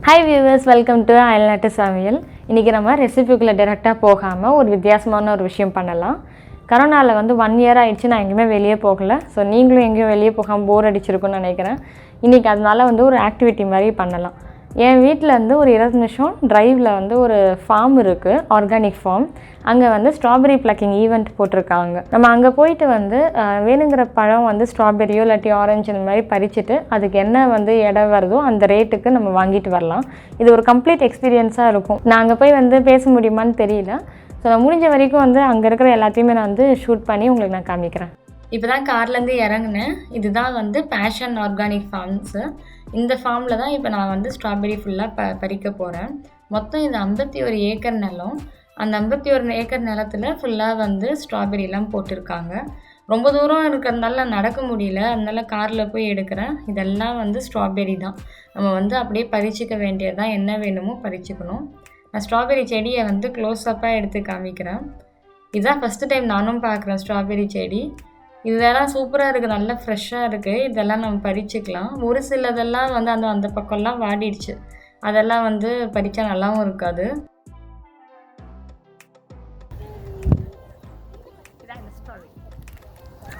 Hi viewers, welcome to அயல்நாட்டு சமையல். இன்றைக்கி நம்ம ரெசிபிக்குள்ளே டைரெக்டாக போகாமல் ஒரு வித்தியாசமான ஒரு விஷயம் பண்ணலாம். கரோனாவில் 1 இயர் ஆகிடுச்சு, நான் எங்கேயுமே வெளியே போகலை. ஸோ நீங்களும் எங்கேயும் வெளியே போகாமல் போர் அடிச்சிருக்குன்னு நினைக்கிறேன். இன்றைக்கி அதனால் ஒரு ஆக்டிவிட்டி மாதிரி பண்ணலாம். என் வீட்டில் ஒரு 20 நிமிஷம் ட்ரைவில் ஒரு ஃபார்ம் இருக்குது, ஆர்கானிக் ஃபார்ம். அங்கே ஸ்ட்ராபெரி பிளக்கிங் ஈவெண்ட் போட்டிருக்காங்க. நம்ம அங்கே போயிட்டு வேணுங்கிற பழம் ஸ்ட்ராபெரியோ இல்லாட்டி ஆரஞ்சு இந்த மாதிரி பறிச்சுட்டு அதுக்கு என்ன இடம் வருதோ அந்த ரேட்டுக்கு நம்ம வாங்கிட்டு வரலாம். இது ஒரு கம்ப்ளீட் எக்ஸ்பீரியன்ஸாக இருக்கும். நான் அங்கே போய் பேச முடியுமான்னு தெரியல. ஸோ நான் முடிஞ்ச வரைக்கும் அங்கே இருக்கிற எல்லாத்தையுமே நான் ஷூட் பண்ணி உங்களுக்கு நான் காமிக்கிறேன். இப்போ தான் கார்லேருந்து இறங்குனேன். இதுதான் பேஷன் ஆர்கானிக் ஃபார்ம்ஸு. இந்த ஃபார்மில் தான் இப்போ நான் ஸ்ட்ராபெரி ஃபுல்லாக பறிக்க போகிறேன். மொத்தம் இது 51 ஏக்கர் நிலம். அந்த 51 ஏக்கர் நிலத்தில் ஃபுல்லாக ஸ்ட்ராபெரிலாம் போட்டிருக்காங்க. ரொம்ப தூரம் இருக்கிறதுனால நடக்க முடியல, அதனால காரில் போய் எடுக்கிறேன். இதெல்லாம் ஸ்ட்ராபெரி தான். நம்ம அப்படியே பறிச்சிக்க வேண்டியது தான், என்ன வேணுமோ பறிச்சுக்கணும். நான் ஸ்ட்ராபெரி செடியை க்ளோஸ்அப்பாக எடுத்து காமிக்கிறேன். இதுதான் ஃபஸ்ட்டு டைம் நானும் பார்க்குறேன் ஸ்ட்ராபெரி செடி. இதெல்லாம் சூப்பராக இருக்குது, நல்லா ஃப்ரெஷ்ஷாக இருக்குது. இதெல்லாம் நம்ம பறிச்சுக்கலாம். ஒரு சிலதெல்லாம் அந்த பக்கம்லாம் வாடிடுச்சு. அதெல்லாம் பறித்தா நல்லாவும் இருக்காது.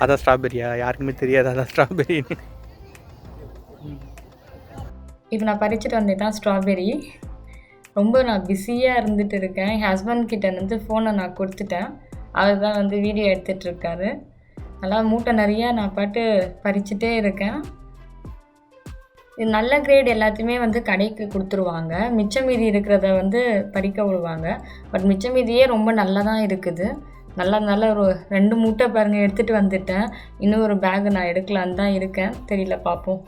அதான் ஸ்ட்ராபெரியா? யாருக்குமே தெரியாது அதான் ஸ்ட்ராபெரி. இப்போ நான் பறிச்சுட்டு வந்தது தான் ஸ்ட்ராபெரி. ரொம்ப நான் பிஸியாக இருந்துகிட்டு இருக்கேன். என் ஹஸ்பண்ட் கிட்ட ஃபோனை நான் கொடுத்துட்டேன். அவர் தான் வீடியோ எடுத்துகிட்ருக்காரு. நல்லா மூட்டை நிறையா நான் பாட்டு பறிச்சுட்டே இருக்கேன். இது நல்ல கிரேட் எல்லாத்தையுமே கடைக்கு கொடுத்துருவாங்க. மிச்சம் மீதி இருக்கிறத பறிக்க விடுவாங்க. பட் மிச்சம் மீதியே ரொம்ப நல்லா தான் இருக்குது. நல்லா ஒரு 2 மூட்டை பாருங்கள் எடுத்துகிட்டு வந்துட்டேன். இன்னும் ஒரு பேக் நான் எடுக்கலான்னு தான் இருக்கேன். தெரியல, பார்ப்போம்.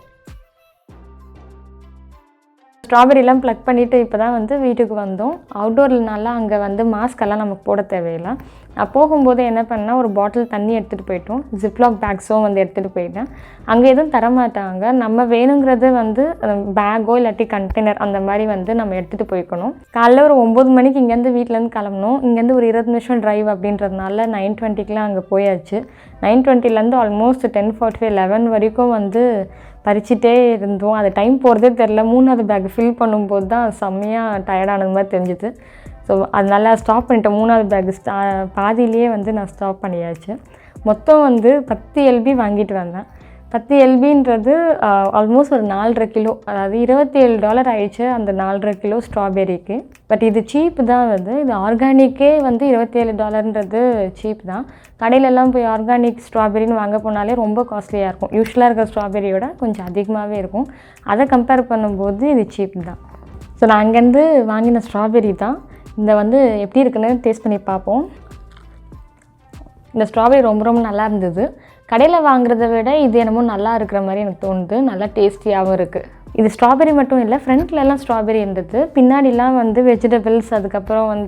ஸ்ட்ராபெரிலாம் ப்ளக் பண்ணிவிட்டு இப்போ தான் வீட்டுக்கு வந்தோம். அவுட்டோர்னால அங்கே மாஸ்கெல்லாம் நமக்கு போட தேவையில்லை. நான் போகும்போது என்ன பண்ணால் ஒரு பாட்டில் தண்ணி எடுத்துகிட்டு போயிட்டோம். ஜிப்லாக் பேக்ஸும் எடுத்துகிட்டு போயிட்டேன். அங்கே எதுவும் தரமாட்டாங்க. நம்ம வேணுங்கிறது பேக்கோ இல்லாட்டி கண்டெய்னர் அந்த மாதிரி நம்ம எடுத்துகிட்டு போய்க்கணும். காலைல ஒரு 9 மணிக்கு இங்கேருந்து வீட்டிலேருந்து கிளம்பணும். இங்கேருந்து ஒரு 20 நிமிஷம் ட்ரைவ் அப்படின்றதுனால 9:20க்குலாம் அங்கே போயாச்சு. 9:20லேருந்து ஆல்மோஸ்ட் 10:45 11 வரைக்கும் பறிச்சிட்டே இருந்தோம். அது டைம் போகிறதே தெரில. 3வது பேக் ஃபில் பண்ணும்போது தான் செம்மையாக டயர்டானது மாதிரி தெரிஞ்சுது. ஸோ அதனால ஸ்டாப் பண்ணிட்டேன். 3வது பேக் பாதியிலேயே நான் ஸ்டாப் பண்ணியாச்சு. மொத்தம் 10 LB வாங்கிட்டு வந்தேன். 10 LBன்றது ஆல்மோஸ்ட் ஒரு 4.5 கிலோ, அதாவது $27 ஆயிடுச்சு அந்த 4.5 கிலோ ஸ்ட்ராபெரிக்கு. பட் இது சீப்பு தான். இது ஆர்கானிக்கே $27ன்றது சீப் தான். கடையிலலாம் போய் ஆர்கானிக் ஸ்ட்ராபெரின்னு வாங்க போனாலே ரொம்ப காஸ்ட்லியாக இருக்கும். யூஸ்வலாக இருக்கிற ஸ்ட்ராபெரியோட கொஞ்சம் அதிகமாகவே இருக்கும். அதை கம்பேர் பண்ணும்போது இது சீப் தான். ஸோ நான் அங்கேருந்து வாங்கின ஸ்ட்ராபெரி தான். இந்த எப்படி இருக்குன்னு டேஸ்ட் பண்ணி பார்ப்போம். இந்த ஸ்ட்ராபெரி ரொம்ப நல்லா இருந்தது. கடையில் வாங்குறத விட இது என்னமோ நல்லா இருக்கிற மாதிரி எனக்கு தோணுது. நல்லா டேஸ்டியாகவும் இருக்குது. இது ஸ்ட்ராபெரி மட்டும் இல்லை, ஃப்ரண்ட்லலாம் ஸ்ட்ராபெரி இருந்தது. பின்னாடிலாம் வெஜிடபிள்ஸ், அதுக்கப்புறம்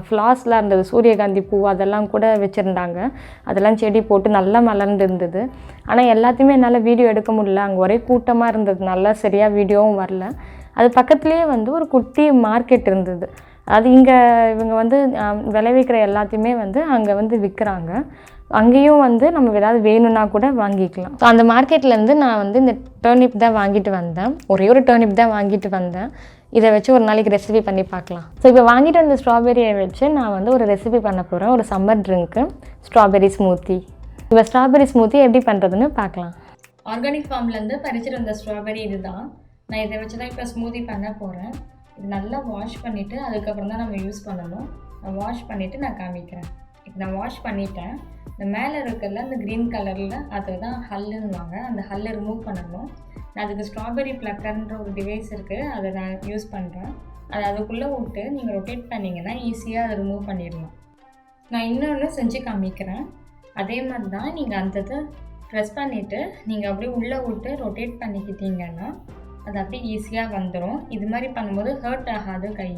ஃப்ளார்ஸ்லாம் இருந்தது. சூரியகாந்தி பூ அதெல்லாம் கூட வச்சுருந்தாங்க. அதெல்லாம் செடி போட்டு நல்லா மலர்ந்து இருந்தது. ஆனால் எல்லாத்தையுமே என்னால் வீடியோ எடுக்க முடியல. அங்கே ஒரே கூட்டமாக இருந்ததுனால சரியாக வீடியோவும் வரல. அது பக்கத்துலேயே ஒரு குட்டி மார்க்கெட் இருந்தது. அது இங்கே இவங்க விளைவிக்கிற எல்லாத்தையுமே அங்கே விற்கிறாங்க. அங்கேயும் நம்ம ஏதாவது வேணும்னா கூட வாங்கிக்கலாம். ஸோ அந்த மார்க்கெட்லேருந்து நான் இந்த டர்னிப் தான் வாங்கிட்டு வந்தேன். ஒரே ஒரு டர்னிப் தான் வாங்கிட்டு வந்தேன். இதை வச்சு ஒரு நாளைக்கு ரெசிபி பண்ணி பார்க்கலாம். ஸோ இப்போ வாங்கிட்டு வந்த ஸ்ட்ராபெரியை வச்சு நான் ஒரு ரெசிபி பண்ண போகிறேன். ஒரு சம்மர் ட்ரிங்க்கு, ஸ்ட்ராபெரி ஸ்மூத்தி. இப்போ ஸ்ட்ராபெரி ஸ்மூத்தி எப்படி பண்ணுறதுன்னு பார்க்கலாம். ஆர்கானிக் ஃபார்ம்லேருந்து பறிச்சுட்டு வந்த ஸ்ட்ராபெரி இது தான். நான் இதை வச்சு தான் இப்போ ஸ்மூத்தி பண்ண போகிறேன். இது நல்லா வாஷ் பண்ணிவிட்டு அதுக்கப்புறம் தான் நம்ம யூஸ் பண்ணணும். நான் வாஷ் பண்ணிவிட்டு நான் காமிக்கிறேன். இப்போ நான் வாஷ் பண்ணிட்டேன். இந்த மேலே இருக்கிறதுல அந்த க்ரீன் கலரில் அதில் தான் ஹல்லுன்னுவாங்க. அந்த ஹல்லை ரிமூவ் பண்ணணும். நான் அதுக்கு ஸ்ட்ராபெரி ப்ளக்கர்ன்ற ஒரு டிவைஸ் இருக்குது, அதை நான் யூஸ் பண்ணுறேன். அதை அதுக்குள்ளே விட்டு நீங்கள் ரொட்டேட் பண்ணிங்கன்னா ஈஸியாக அதை ரிமூவ் பண்ணிடலாம். நான் இன்னொன்று செஞ்சு காமிக்கிறேன். அதே மாதிரி தான் நீங்கள் அந்த இதை ப்ரெஸ் பண்ணிவிட்டு நீங்கள் அப்படியே உள்ளே விட்டு ரொட்டேட் பண்ணிக்கிட்டீங்கன்னா அது அப்படியே ஈஸியாக வந்துடும். இது மாதிரி பண்ணும்போது ஹர்ட் ஆகாது கை.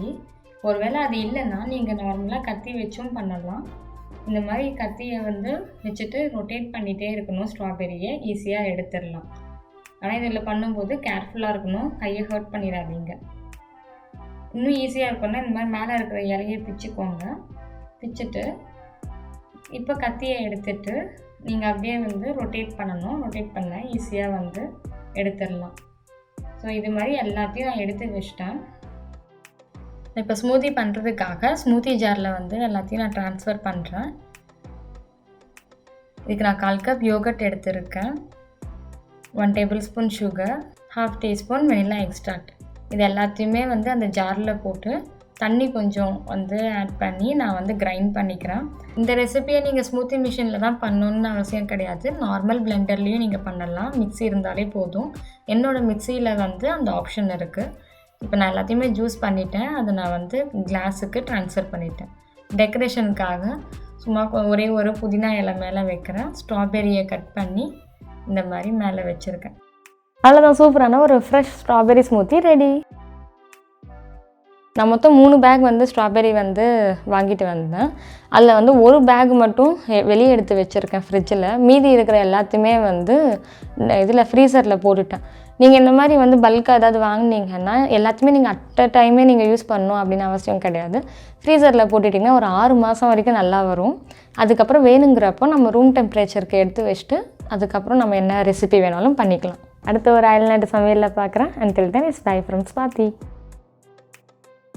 ஒருவேளை அது இல்லைன்னா நீங்கள் நார்மலாக கத்தி வச்சும் பண்ணலாம். இந்த மாதிரி கத்தியை வச்சுட்டு ரொட்டேட் பண்ணிகிட்டே இருக்கணும். ஸ்ட்ராபெரியை ஈஸியாக எடுத்துடலாம். ஆனால் இதில் பண்ணும்போது கேர்ஃபுல்லாக இருக்கணும், கையை ஹர்ட் பண்ணிடாதீங்க. இன்னும் ஈஸியாக இருக்குன்னா இந்த மாதிரி மேலே இருக்கிற இலையை பிச்சுக்கோங்க. பிச்சுட்டு இப்போ கத்தியை எடுத்துட்டு நீங்கள் அப்படியே ரொட்டேட் பண்ணணும். ரொட்டேட் பண்ண ஈஸியாக எடுத்துடலாம். ஸோ இது மாதிரி எல்லாத்தையும் நான் எடுத்து வச்சிட்டேன். இப்போ ஸ்மூத்தி பண்ணுறதுக்காக ஸ்மூத்தி ஜாரில் வந்து எல்லாத்தையும் நான் ட்ரான்ஸ்ஃபர் பண்ணுறேன். இதுக்கு நான் 1/4 கப் யோகர்ட் எடுத்துருக்கேன், 1 tablespoon sugar, 1/2 teaspoon vanilla extract. இது எல்லாத்தையுமே வந்து அந்த ஜாரில் போட்டு தண்ணி கொஞ்சம் வந்து ஆட் பண்ணி நான் வந்து கிரைண்ட் பண்ணிக்கிறேன். இந்த ரெசிபியை நீங்கள் ஸ்மூத்தி மிஷினில் தான் பண்ணணுன்னு அவசியம் கிடையாது, நார்மல் பிளெண்டர்லேயும் நீங்கள் பண்ணலாம். மிக்ஸி இருந்தாலே போதும். என்னோடய மிக்ஸியில் வந்து அந்த ஆப்ஷன் இருக்குது. இப்போ நான் எல்லாத்தையுமே ஜூஸ் பண்ணிவிட்டேன். அதை நான் வந்து கிளாஸுக்கு ட்ரான்ஸ்ஃபர் பண்ணிட்டேன். டெக்கரேஷனுக்காக சும்மா ஒரே ஒரு புதினா இலை மேலே வைக்கிறேன். ஸ்ட்ராபெரியை கட் பண்ணி இந்த மாதிரி மேலே வச்சுருக்கேன். அவ்வளோதான், சூப்பரான ஒரு ஃப்ரெஷ் ஸ்ட்ராபெரி ஸ்மூத்தி ரெடி. நான் மொத்தம் 3 பேக் வந்து ஸ்ட்ராபெரி வந்து வாங்கிட்டு வந்தேன். அதில் வந்து ஒரு பேக் மட்டும் வெளியே எடுத்து வச்சுருக்கேன் ஃப்ரிட்ஜில். மீதி இருக்கிற எல்லாத்தையுமே வந்து இதில் ஃப்ரீசரில் போட்டுட்டேன். நீங்கள் இந்த மாதிரி வந்து பல்காக ஏதாவது வாங்கினீங்கன்னா எல்லாத்தையுமே நீங்கள் அட் அ டைமே நீங்கள் யூஸ் பண்ணணும் அப்படின்னு அவசியம் கிடையாது. ஃப்ரீசரில் போட்டுட்டிங்கன்னா ஒரு 6 மாதம் வரைக்கும் நல்லா வரும். அதுக்கப்புறம் வேணுங்கிறப்போ நம்ம ரூம் டெம்பரேச்சருக்கு எடுத்து வச்சுட்டு அதுக்கப்புறம் நம்ம என்ன ரெசிபி வேணாலும் பண்ணிக்கலாம். அடுத்த ஒரு அயல்நாட்டு சமையலில் பார்க்குறேன். Until then it's bye from Swathi.